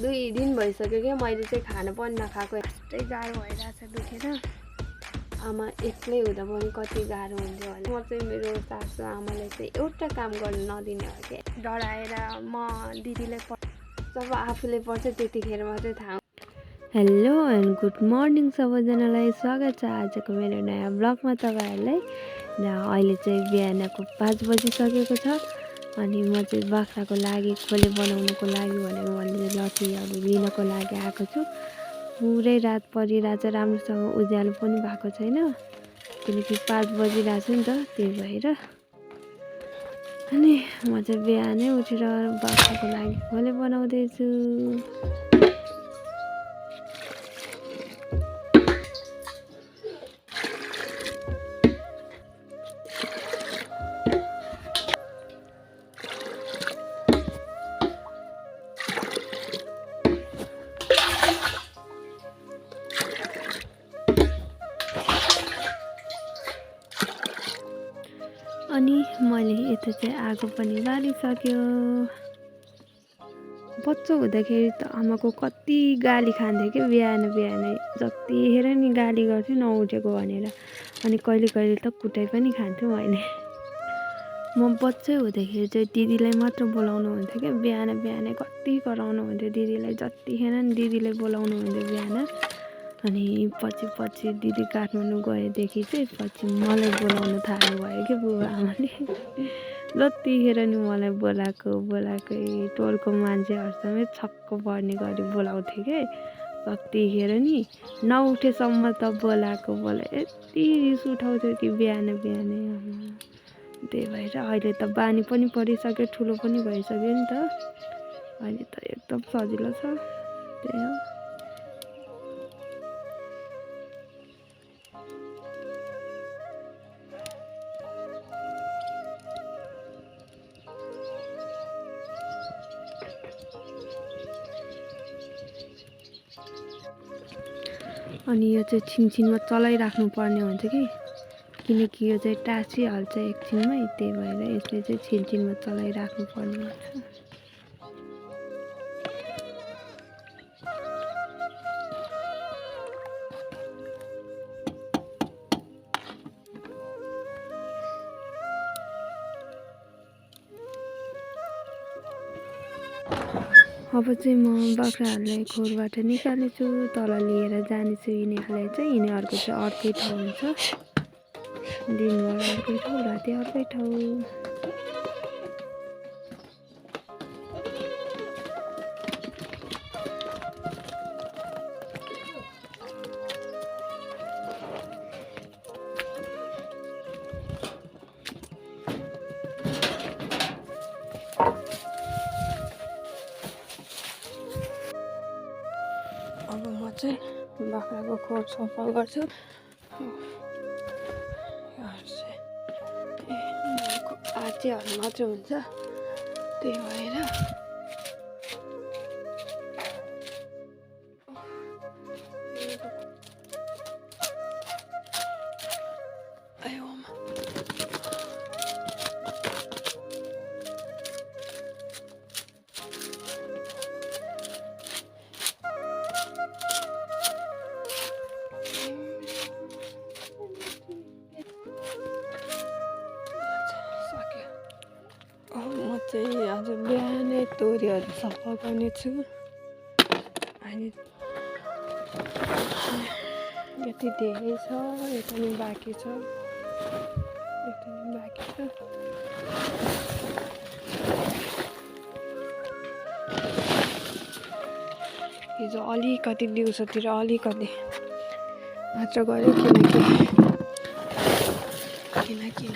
2 दिन भइसक्यो कि मैले चाहिँ खाना पनि नखाएको। यस्तै गाह्रो भइरहेछ दुखेर। आमा एक्लै हुँदा पनि कति गाह्रो हुन्थ्यो भने म चाहिँ मेरो सासू आमालाई चाहिँ एउटा काम गर्न नदिने हो कि डराएर म दिदीलाई जब आफूले पर्छ त्यतिखेर मात्रै थाहा। हेलो एन्ड गुड मर्निङ सबैजनालाई, स्वागत छ आजको मेरो नयाँ ब्लगमा तपाईँहरूलाई। र अहिले चाहिँ बिहानको 5 बजिसकेको छ अनि म चाहिँ बाख्राको लागि खोले बनाउनुको लागि भनेर मैले लसीहरू लिनको लागि आएको छु। पुरै रात परिरहेछ, राम्रोसँग उज्यालो पनि भएको छैन किनकि 5 बजिरहेछ नि त, त्यही भएर। अनि म चाहिँ बिहानै उठेर बाख्राको लागि खोले बनाउँदैछु। अनि मैले यता चाहिँ आगो पनि बालिसक्यो। बच्चा हुँदाखेरि त आमाको कति गाली खान्थेँ कि बिहानै जतिखेर नि गाली गर्थ्यो नउठेको भनेर। अनि कहिले कहिले त कुटाइ पनि खान्थ्यो मैले। म बच्चै हुँदाखेरि चाहिँ दिदीलाई मात्र बोलाउनु हुन्थ्यो क्या, बिहानै कति कराउनु हुन्थ्यो दिदीलाई। जतिखेर नि दिदीलाई बोलाउनु हुन्थ्यो बिहान। अनि पछि दिदी काठमाडौँ गएदेखि चाहिँ पछि मलाई बोलाउन थाल्नु भयो कि बुबा आमाले। जतिखेर नि मलाई बोलाएकै टोलको मान्छेहरू समेत छक्क पर्ने गरी बोलाउँथे के। जतिखेर नि नउठेसम्म त बोलाएको यति रिस उठाउँथ्यो कि बिहानै। त्यही भएर अहिले त बानी पनि परिसक्यो, ठुलो पनि भइसक्यो नि त। अहिले त एकदम सजिलो छ, त्यही हो। अनि यो चाहिँ छिनछिनमा चलाइराख्नु पर्ने हुन्छ कि, किनकि यो चाहिँ टाँसिहाल्छ एकछिनमै। त्यही भएर यसले चाहिँ छिनछिनमा चलाइराख्नु पर्ने हुन्छ। अब चाहिँ म बाख्राहरूलाई खोरबाट निकालेछु, तल लिएर जानेछु यिनीहरूलाई चाहिँ। यिनीहरूको चाहिँ अर्कै ठाउँ हुन्छ, दिनभर अर्कै ठाउँ, राति अर्कै ठाउँ। अब म चाहिँ बाख्राको खोर सफा गर्छु। आँचेहरू मात्र हुन्छ, त्यही भएर। म चाहिँ आज बिहानै तोरीहरू सफा गर्नेछु। अनि यति धेरै छ, यता नि बाँकी छ, हिजो अलिकति दिउँसोतिर अलिकति मात्र गऱ्यो किनकि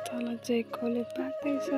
तल चाहिँ खोले पाक्दैछ।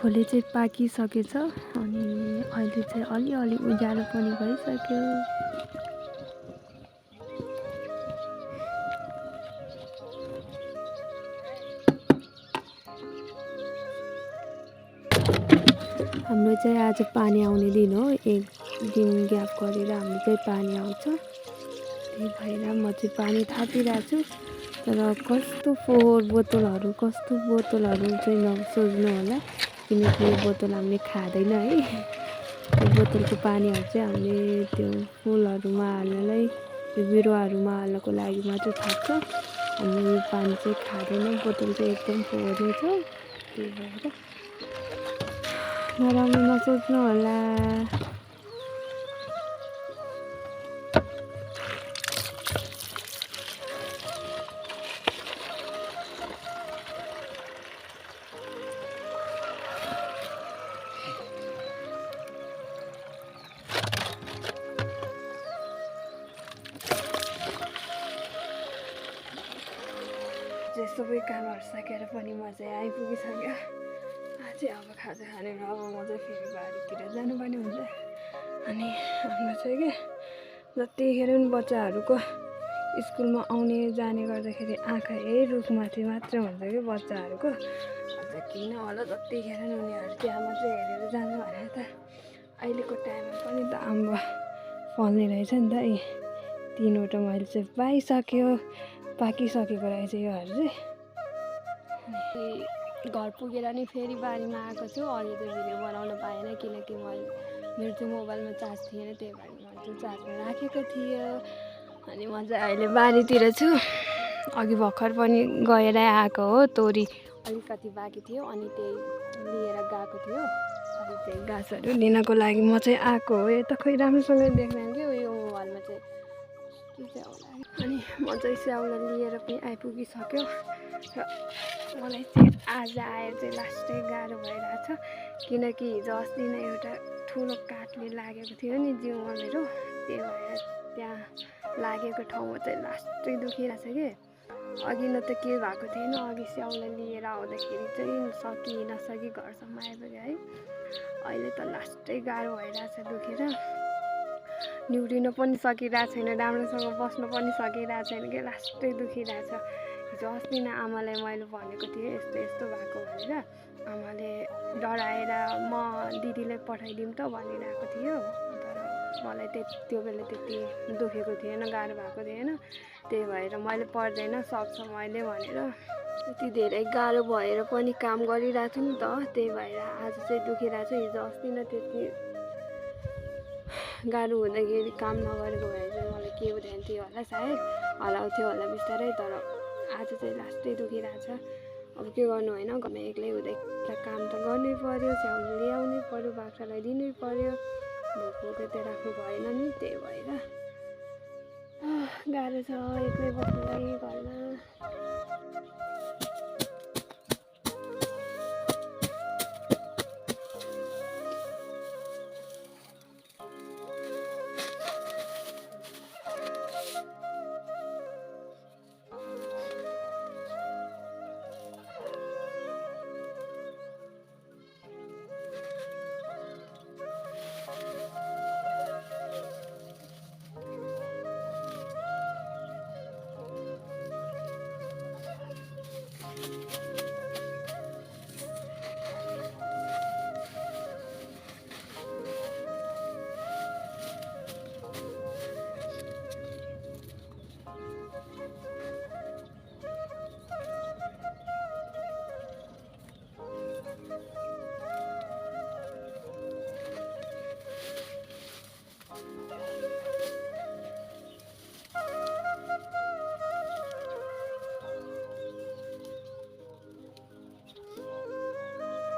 खोले चाहिँ पाकिसकेछ अनि अहिले चाहिँ अलिअलि उज्यालो पनि भइसक्यो। हाम्रो चाहिँ आज पानी आउने दिन हो, एक दिन ग्याप गरेर हाम्रो चाहिँ पानी आउँछ। त्यही भएर म चाहिँ पानी थापिरहेको छु। तर कस्तो फोहोर बोतलहरू चाहिँ नसोच्नु होला, किनकि यो बोतल हामीले खाँदैन है। यो बोतलको पानीहरू चाहिँ हामीले त्यो फुलहरूमा हाल्नलाई, त्यो बिरुवाहरूमा हाल्नको लागि मात्रै थाप्छ। हामीले यो पानी चाहिँ खाँदैन, बोतल चाहिँ एकदम फोहोर नै छ। त्यही भएर नराम्रो नसोच्नु होला। सबै कामहरू सकेर पनि म चाहिँ आइपुगिसक्यो। आज अब खाजा खानेर अब म चाहिँ फेरि बारीतिर जानुपर्ने हुन्छ। अनि हाम्रो चाहिँ के जतिखेर पनि बच्चाहरूको स्कुलमा आउने जाने गर्दाखेरि आँखा यही रुखमाथि मात्र हुन्छ कि बच्चाहरूको। अन्त किन होला जतिखेर पनि उनीहरू त्यहाँ मात्रै हेरेर जानु भने त अहिलेको टाइममा पनि त अम्बो फल्ने रहेछ नि त। 3वटा मैले चाहिँ पाकिसकेको रहेछ योहरू चाहिँ। अनि घर पुगेर नि फेरि बारीमा आएको छु। अहिले चाहिँ भिडियो बनाउन पाएन किनकि मेरो चाहिँ मोबाइलमा चार्ज थिएन, त्यही भएर मैले चाहिँ चार्जमा राखेको थियो। अनि म चाहिँ अहिले बारीतिर छु। अघि भर्खर पनि गएर आएको हो, तोरी अलिकति बाँकी थियो अनि त्यही लिएर गएको थियो। अनि त्यही घाँसहरू लिनको लागि म चाहिँ आएको हो। यता खोइ राम्रोसँगले देख्दैन कि यो मोबाइलमा चाहिँ अनि म चाहिँ स्याउला लिएर पनि आइपुगिसक्यो। र मलाई चाहिँ आज आएर चाहिँ लास्टै गाह्रो भइरहेछ, किनकि हिजो अस्ति नै एउटा ठुलो काठले लागेको थियो नि जिउमा मेरो। त्यही भएर त्यहाँ लागेको ठाउँमा चाहिँ लास्टै दुखिरहेछ कि। अघि न त के भएको थिएन, अघि स्याउला लिएर आउँदाखेरि चाहिँ नसकी घरसम्म आइपुग्यो है। अहिले त लास्टै गाह्रो भइरहेछ दुखेर। निउरिन पनि सकिरहेको छैन, राम्रोसँग बस्नु पनि सकिरहेको छैन कि लास्टै दुखिरहेछ। हिजो अस्ति नै आमालाई मैले भनेको थिएँ यस्तो भएको भनेर। आमाले डराएर म दिदीलाई पठाइदिउँ त भनिरहेको थियो। तर मलाई त्यो बेला त्यति दुखेको थिएन, गाह्रो भएको थिएन। त्यही भएर मैले पर्दैन सक्छ मैले भनेर त्यति धेरै गाह्रो भएर पनि काम गरिरहेको छु नि त। त्यही भएर आज चाहिँ दुखिरहेको छ। हिजो अस्ति नै त्यति गाह्रो हुँदाखेरि काम नगरेको भए चाहिँ मलाई के हुँदैन थियो होला, सायद हराउँथ्यो होला बिस्तारै। तर आज चाहिँ लास्टै दुखिरहेछ। अब के गर्नु होइन, घरमा एक्लै हुँदै काम त गर्नै पर्यो, स्याउला ल्याउनै पर्यो, बाख्रालाई दिनै पर्यो, भोको त राख्नु भएन नि। त्यही भएर गाह्रो छ एक्लै बस्नुलाई घरमा।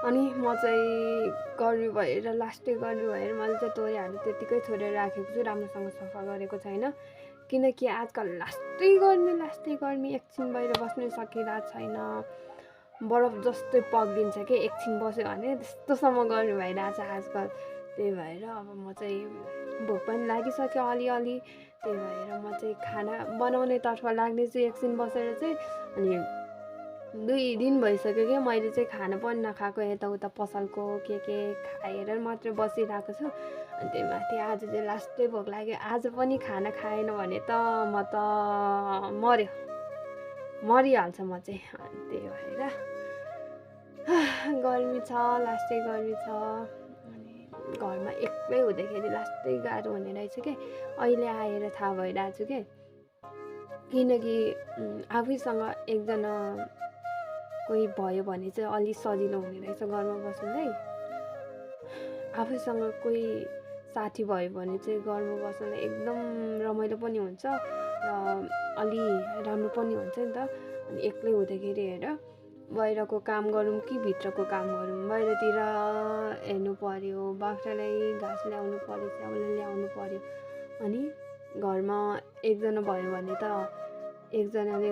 अनि म चाहिँ गर्मी भएर लास्टै गर्मी भएर मैले चाहिँ तोरीहरू त्यतिकै छोडेर राखेको छु, राम्रोसँग सफा गरेको छैन। किनकि आजकल लास्टै गर्मी एकछिन बाहिर बस्नै सकिरहेको छैन। बरफ जस्तै पग्लिन्छ कि एकछिन बस्यो भने त्यस्तोसम्म गर्मी भइरहेछ आजकल। त्यही भएर अब म चाहिँ भोक पनि लागिसक्यो अलिअलि। त्यही भएर म चाहिँ खाना बनाउने तर्फ लाग्नेछु एकछिन बसेर चाहिँ। अनि 2 दिन भइसक्यो कि मैले चाहिँ खाना पनि नखाएको, यताउता पसलको के खाएर मात्रै बसिरहेको छु। अनि त्यही माथि आज चाहिँ लास्टै भोक लाग्यो। आज पनि खाना खाएन भने त म त मरिहाल्छ म चाहिँ। अनि त्यही भएर गर्मी छ, लास्टै गर्मी छ। अनि घरमा एक्लै हुँदाखेरि लास्टै गाह्रो हुने रहेछ के। अहिले आएर थाहा भइरहेको छु के, किनकि आफैसँग एकजना कोही भयो भने चाहिँ अलिक सजिलो हुने रहेछ घरमा बस्नुलाई। आफैसँग कोही साथी भयो भने चाहिँ घरमा बस्नुलाई एकदम रमाइलो पनि हुन्छ र अलि राम्रो पनि हुन्छ नि त। अनि एक्लै हुँदाखेरि हेर, बाहिरको काम गरौँ कि भित्रको काम गरौँ, बाहिरतिर हेर्नु पर्यो, बाख्रालाई घाँस ल्याउनु पर्यो, च्याउले ल्याउनु पर्यो। अनि घरमा एकजना भयो भने त एकजनाले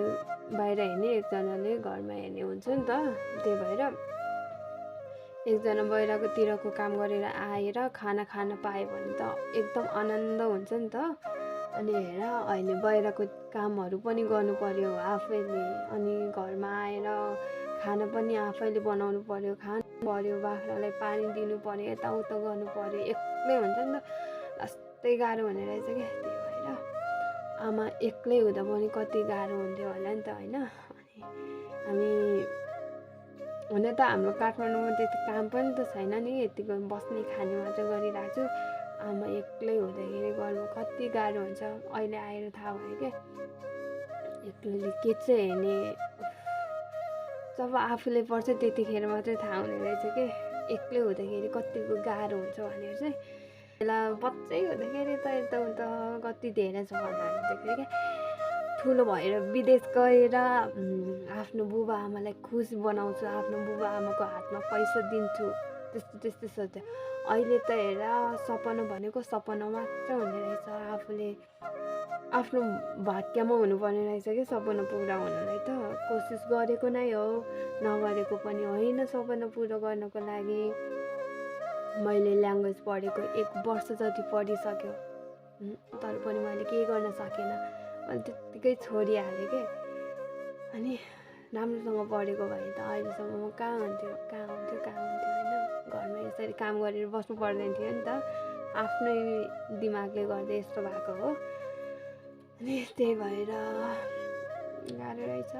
बाहिर हेर्ने, एकजनाले घरमा हेर्ने हुन्छ नि त। त्यही भएर एकजना बाहिरकोतिरको काम गरेर आएर खाना खान पायो भने त एकदम आनन्द हुन्छ नि त। अनि हेर, अहिले बाहिरको कामहरू पनि गर्नु पर्यो आफैले, अनि घरमा आएर खाना पनि आफैले बनाउनु पर्यो, खानु पर्यो, बाख्रालाई पानी दिनु पर्यो, यताउता गर्नु पर्यो, एक्लै हुन्छ नि त। लास्टै गाह्रो हुने रहेछ क्या। त्यही भएर आमा एक्लै हुँदा पनि कति गाह्रो हुन्थ्यो होला नि त, होइन। अनि हामी हुन त हाम्रो काठमाडौँमा त्यति काम पनि त छैन नि, यतिको बस्ने खाने मात्र गरिरहेको छु। आमा एक्लै हुँदाखेरि घरमा कति गाह्रो हुन्छ अहिले आएर थाहा भयो क्या। एक्लैले के चाहिँ हेर्ने, जब आफूले पर्छ त्यतिखेर मात्रै थाहा हुने रहेछ कि एक्लै हुँदाखेरि कतिको गाह्रो हुन्छ भनेर चाहिँ। बेला बच्चै हुँदाखेरि त यताउता कति धेरै छ भन्दाखेरि क्या, ठुलो भएर विदेश गएर आफ्नो बुबा आमालाई खुसी बनाउँछु, आफ्नो बुबा आमाको हातमा पैसा दिन्छु, त्यस्तो सोच्थ्यो। अहिले त हेर, सपना भनेको सपना मात्र हुने रहेछ। आफूले आफ्नो भाग्यमा हुनुपर्ने रहेछ कि सपना पुरा हुनलाई त। कोसिस गरेको नै हो, नगरेको पनि होइन। सपना पुरा गर्नको लागि मैले ल्याङ्ग्वेज पढेको 1 वर्ष जति पढिसक्यो, तर पनि मैले केही गर्न सकेन। मैले त्यत्तिकै छोडिहालेँ के। अनि राम्रोसँग पढेको भए त अहिलेसम्म म कहाँ हुन्थ्यो होइन। घरमा यसरी काम गरेर बस्नु पर्दैन थियो नि त। आफ्नै दिमागले गर्दा यस्तो भएको हो। अनि त्यही भएर गाह्रो रहेछ।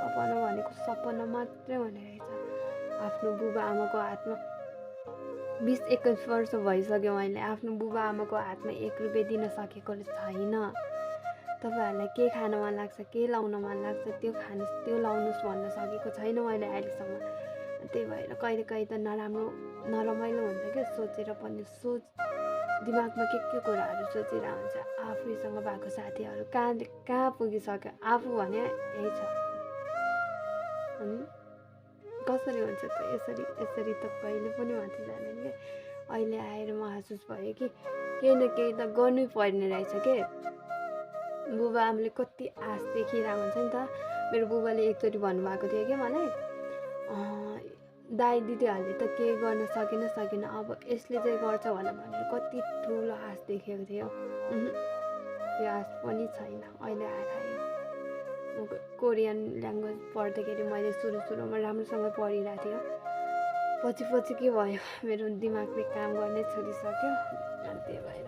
सपना भनेको सपना मात्रै हुने रहेछ। आफ्नो बुबा आमाको हातमा 20-21 वर्ष भइसक्यो मैले आफ्नो बुबा आमाको हातमा 1 रुपियाँ दिन सकेको छैन। तपाईँहरूलाई के खान मन लाग्छ, के लाउन मन लाग्छ, त्यो खानुहोस्, त्यो लाउनुहोस् भन्न सकेको छैन मैले अहिलेसम्म। त्यही भएर कहिले त नरमाइलो हुन्छ क्या, सोचेर पनि दिमागमा के कुराहरू सोचिरहेको हुन्छ। आफैसँग भएको साथीहरू कहाँ पुगिसक्यो, आफू भने यही छ। अनि कसरी हुन्छ त यसरी त कहिले पनि माथि जाँदैन क्या। अहिले आएर महसुस भयो कि केही न केही त गर्नै पर्ने रहेछ के। बुबा आमाले कति आश देखिरहेको हुन्छ नि त। मेरो बुबाले एकचोटि भन्नुभएको थियो कि मलाई, दाइ दिदीहरूले त के गर्न सकेन, अब यसले चाहिँ गर्छ भनेर कति ठुलो आश देखेको थियो। त्यो आश पनि छैन अहिले आएर आयो। कोरियन ल्याङ्ग्वेज पढ्दाखेरि मैले सुरुमा राम्रोसँग पढिरहेको थियो। पछि के भयो, मेरो दिमागले काम गर्नै छोडिसक्यो। अनि त्यही भएर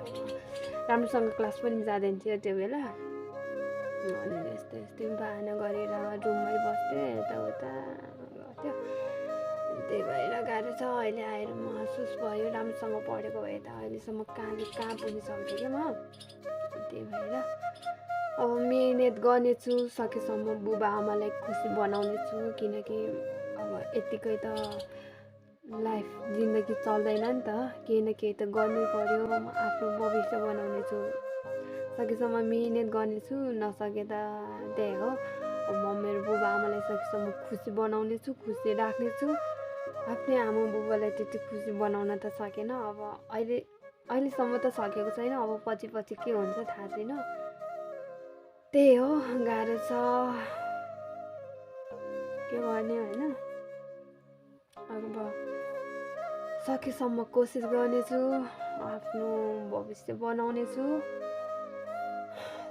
राम्रोसँग क्लास पनि जाँदैन थियो त्यो बेला। अनि यस्तै बाहना गरेर रुममै बस्थ्यो, यताउता गर्थ्यो। त्यही भएर गाह्रो छ। अहिले आएर महसुस भयो, राम्रोसँग पढेको भए त अहिलेसम्म कहाँ पुगिसक्थेँ क्या म। त्यही भएर अब मिहिनेत गर्नेछु, सकेसम्म बुबा आमालाई खुसी बनाउनेछु। किनकि अब यतिकै त लाइफ जिन्दगी चल्दैन नि त, केही न केही त गर्नै पर्यो। आफ्नो भविष्य बनाउनेछु, सकेसम्म मिहिनेत गर्नेछु, नसके त त्यही हो। अब म मेरो बुबा आमालाई सकेसम्म खुसी बनाउनेछु, खुसी राख्नेछु। आफ्नै आमा बुबालाई त्यति खुसी बनाउन त सकेन। अब अहिलेसम्म त सकेको छैन। अब पछि के हुन्छ थाहा छैन। त्यही हो, गाह्रो छ, के गर्ने होइन। अब सकेसम्म कोसिस गर्नेछु, आफ्नो भविष्य बनाउनेछु।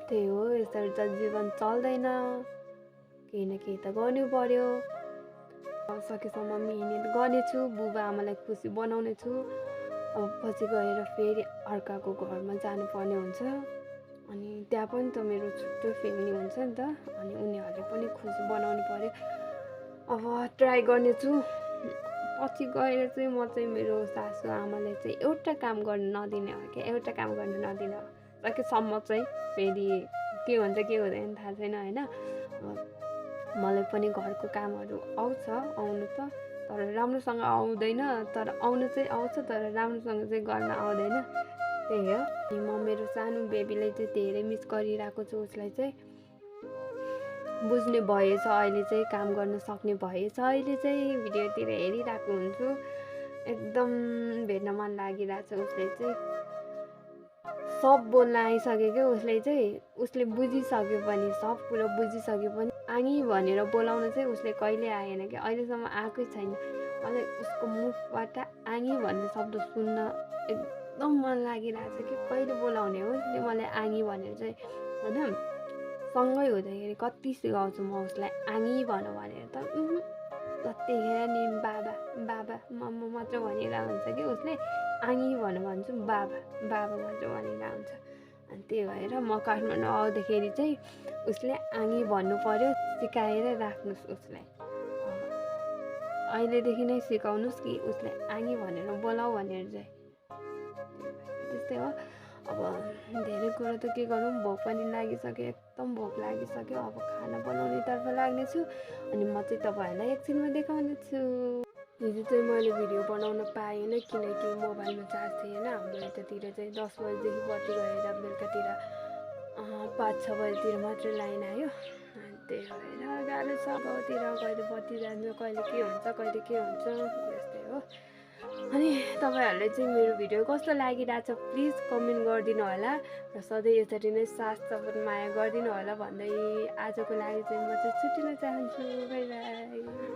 त्यही हो, यसरी त जीवन चल्दैन। केही न केही त गर्नु पर्यो। सकेसम्म मिहिनेत गर्नेछु, बुबा आमालाई खुसी बनाउने छु। अब पछि गएर फेरि अर्काको घरमा जानुपर्ने हुन्छ अनि त्यहाँ पनि त मेरो छुट्टै फ्यामिली हुन्छ नि त अनि उनीहरूले पनि खुसी बनाउनु पर्यो। अब ट्राई गर्नेछु। पछि गएर चाहिँ म चाहिँ मेरो सासू आमाले चाहिँ एउटा काम गर्न नदिने हो क्या, एउटा काम गर्न नदिने हो। सकेसम्म चाहिँ फेरि के हुन्छ के हुँदैन थाहा छैन होइन। मलाई पनि घरको कामहरू आउँछ आउनु त, तर राम्रोसँग आउँदैन, तर आउनु चाहिँ आउँछ तर राम्रोसँग चाहिँ गर्न आउँदैन, त्यही हो। अनि म मेरो सानो बेबीलाई चाहिँ धेरै मिस गरिरहेको छु। उसलाई चाहिँ बुझ्ने भएछ, अहिले चाहिँ काम गर्न सक्ने भएछ, अहिले चाहिँ भिडियोतिर हेरिरहेको हुन्छु। एकदम भेट्न मन लागिरहेछ। उसले चाहिँ सब बोल्न आइसक्यो क्या, उसले बुझिसक्यो पनि, सब कुरो बुझिसक्यो पनि आङी भनेर बोलाउन चाहिँ उसले कहिले आएन क्या, अहिलेसम्म आएकै छैन। मलाई उसको मुखबाट आङी भन्ने शब्द सुन्न एकदम मन लागिरहेछ कि कहिले बोलाउने हो उसले मलाई आङी भनेर चाहिँ होइन। सँगै हुँदाखेरि कति सिकाउँछु म उसलाई आङी भन भनेर, त जतिखेर नि बाबा बाबा मम्मा मात्र भनिरहेको हुन्छ कि उसले आङी भन्छु बाबा बाबा मात्र भनिरहेको हुन्छ। अनि त्यही भएर म काठमाडौँ आउँदाखेरि चाहिँ उसले आङी भन्नु पर्यो, सिकाएर राख्नुहोस् उसलाई। अहिलेदेखि नै सिकाउनुहोस् कि उसलाई आङी भनेर बोलाऊ भनेर चाहिँ। त्यस्तै हो। अब धेरै कुरो त के गरौँ, भोक पनि लागिसक्यो, एकदम भोक लागिसक्यो। अब खाना बनाउनेतर्फ लाग्नेछु अनि म चाहिँ तपाईँहरूलाई एकछिनमा देखाउने छु। हिजो चाहिँ मैले भिडियो बनाउन पाएन किनकि मोबाइलमा चार्ज थिएन। हाम्रो यतातिर चाहिँ 10 बजीदेखि बत्ती गएर बेलुकातिर 5-6 बजीतिर मात्रै लाइन आयो। त्यही भएर गाह्रो छ। गाउँतिर कहिले बत्ती जान्छ, कहिले के हुन्छ यस्तै हो। अनि तपाईँहरूले चाहिँ मेरो भिडियो कस्तो लागिरहेछ प्लिज कमेन्ट गरिदिनु होला र सधैँ यसरी नै साथ सपोर्ट माया गरिदिनु होला भन्दै आजको लागि चाहिँ म चाहिँ छुट्टिन चाहन्छु। By by.